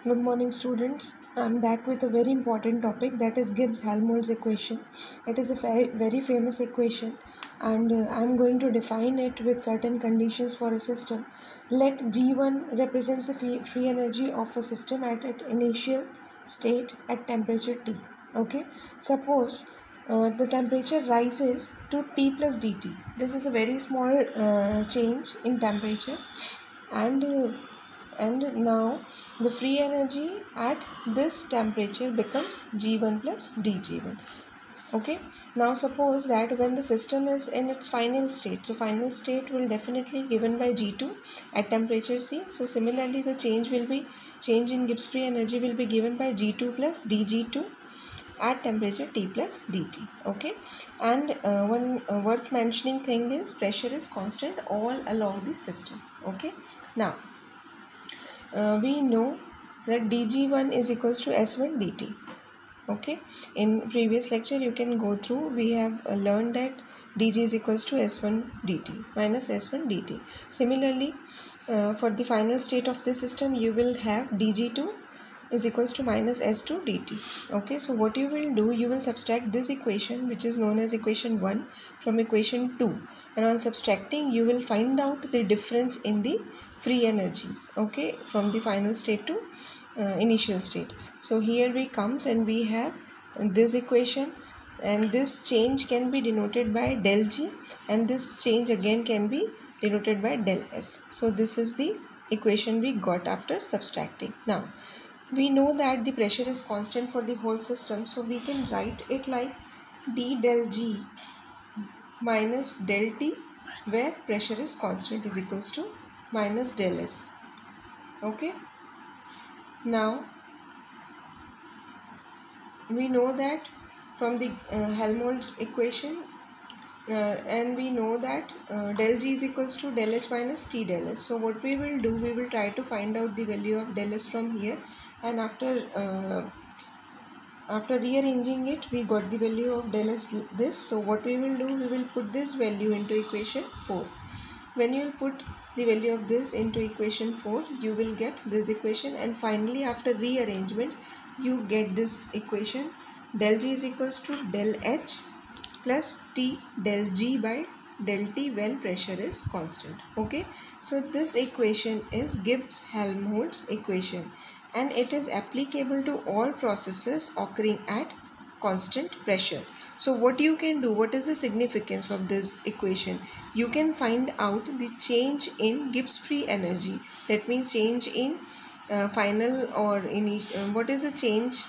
Good morning, students. I'm back with a very important topic, that is Gibbs-Helmholtz equation. It is a very famous equation, and I'm going to define it with certain conditions for a system. Let G1 represents the free energy of a system at its initial state at temperature T. Okay. Suppose the temperature rises to T plus dt. This is a very small change in temperature, and now the free energy at this temperature becomes G1 plus dG1. Okay, now suppose that when the system is in its final state, so final state will definitely given by G2 at temperature C. So similarly the change in Gibbs free energy will be given by G2 plus dG2 at temperature T plus dt. Okay, and one worth mentioning thing is pressure is constant all along the system. Okay, now we know that dg1 is equals to s1 dt. Okay, in previous lecture you can go through, we have learned that dg is equals to s1 dt minus s1 dt. Similarly, for the final state of the system you will have dg2 is equals to minus s2 dt. Okay, so what you will do, you will subtract this equation which is known as equation 1 from equation 2, and on subtracting you will find out the difference in the free energies, okay, from the final state to initial state. So here we comes and we have this equation, and this change can be denoted by del G, and this change again can be denoted by del S. So this is the equation we got after subtracting. Now we know that the pressure is constant for the whole system, so we can write it like d del G minus del T, where pressure is constant, is equals to minus del S. Okay, now we know that from the Helmholtz equation, and we know that del G is equals to del H minus T del S. So what we will do, we will try to find out the value of del S from here, and after rearranging it we got the value of del S this. So what we will do, we will put this value into equation 4. When you will put the value of this into equation 4, you will get this equation, and finally after rearrangement you get this equation, del G is equals to del H plus T del G by del T when pressure is constant. Okay, so this equation is Gibbs-Helmholtz equation, and it is applicable to all processes occurring at constant pressure. So what you can do, what is the significance of this equation? You can find out the change in Gibbs free energy, that means change in final or what is the change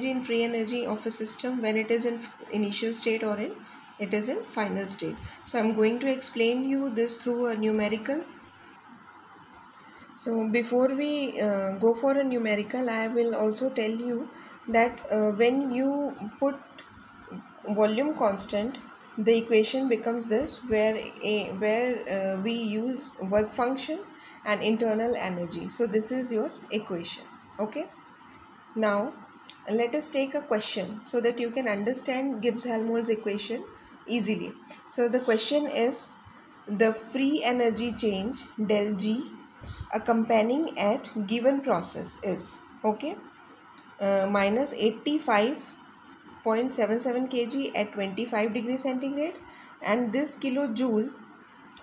in free energy of a system when it is in initial state or it is in final state. So I'm going to explain you this through a numerical. So before we go for a numerical, I will also tell you that when you put volume constant, the equation becomes this, where we use work function and internal energy. So this is your equation. Okay, now let us take a question so that you can understand Gibbs-Helmholtz equation easily. So the question is, the free energy change del G accompanying at given process is, okay, minus 85.77 kg at 25 degrees centigrade, and this kilojoule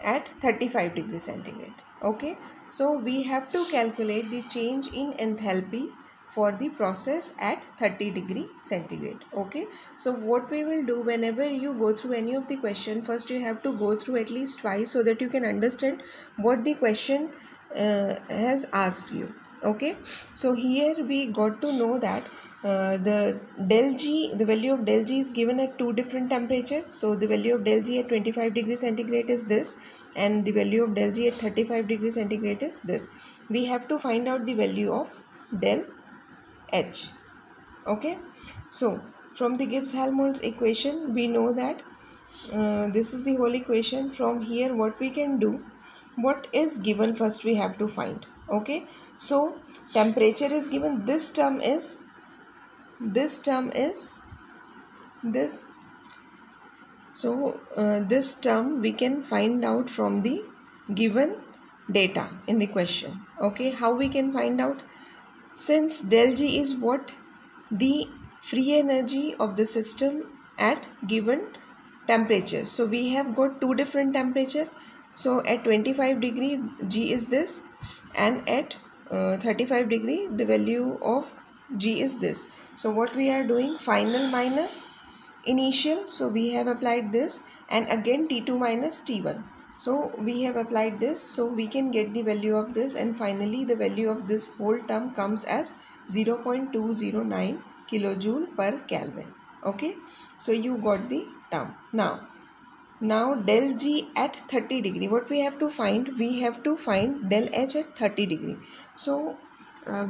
at 35 degrees centigrade. Okay, so we have to calculate the change in enthalpy for the process at 30 degree centigrade. Okay, so what we will do, whenever you go through any of the question, first you have to go through at least twice so that you can understand what the question has asked you. Okay, so here we got to know that the del G, the value of del G is given at two different temperatures. So the value of del G at 25 degrees centigrade is this, and the value of del G at 35 degrees centigrade is this. We have to find out the value of del H. Okay, so from the Gibbs-Helmholtz equation we know that this is the whole equation. From here what we can do, what is given first we have to find. Okay, so temperature is given, this term is this. So this term we can find out from the given data in the question. Okay, how we can find out? since del G is what? The free energy of the system at given temperature. So we have got two different temperature. So at 25 degree G is this, and at 35 degree the value of G is this. So what we are doing, final minus initial, so we have applied this, and again T2 minus T1. So we have applied this, so we can get the value of this, and finally the value of this whole term comes as 0.209 kilojoule per Kelvin. Okay, so you got the term. Now del G at 30 degree, what we have to find? We have to find del H at 30 degree. So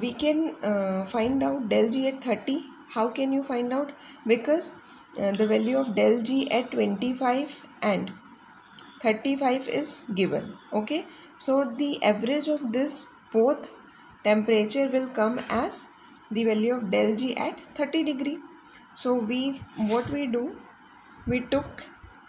we can find out del G at 30. How can you find out? Because the value of del G at 25 and 35 is given. Okay, so the average of this both temperature will come as the value of del G at 30 degree. So what we do, we took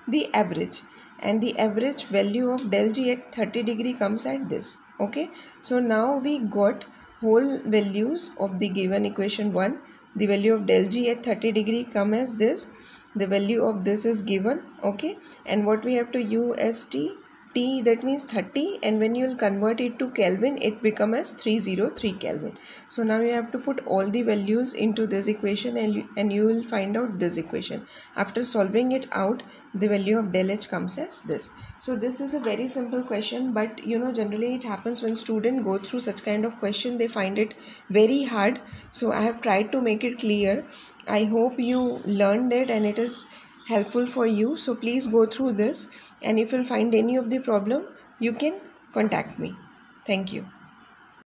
the average, and the average value of del G at 30 degree comes at this. Okay, so now we got whole values of the given equation 1. The value of del G at 30 degree come as this, the value of this is given. Okay, and what we have to use as T, that means 30, and when you will convert it to Kelvin, it becomes as 303 Kelvin. So now you have to put all the values into this equation, and you will find out this equation. After solving it out, the value of del H comes as this. So this is a very simple question, but you know, generally it happens when students go through such kind of question, they find it very hard. So I have tried to make it clear. I hope you learned it and it is helpful for you. So please go through this, and if you find any of the problem, you can contact me. Thank you.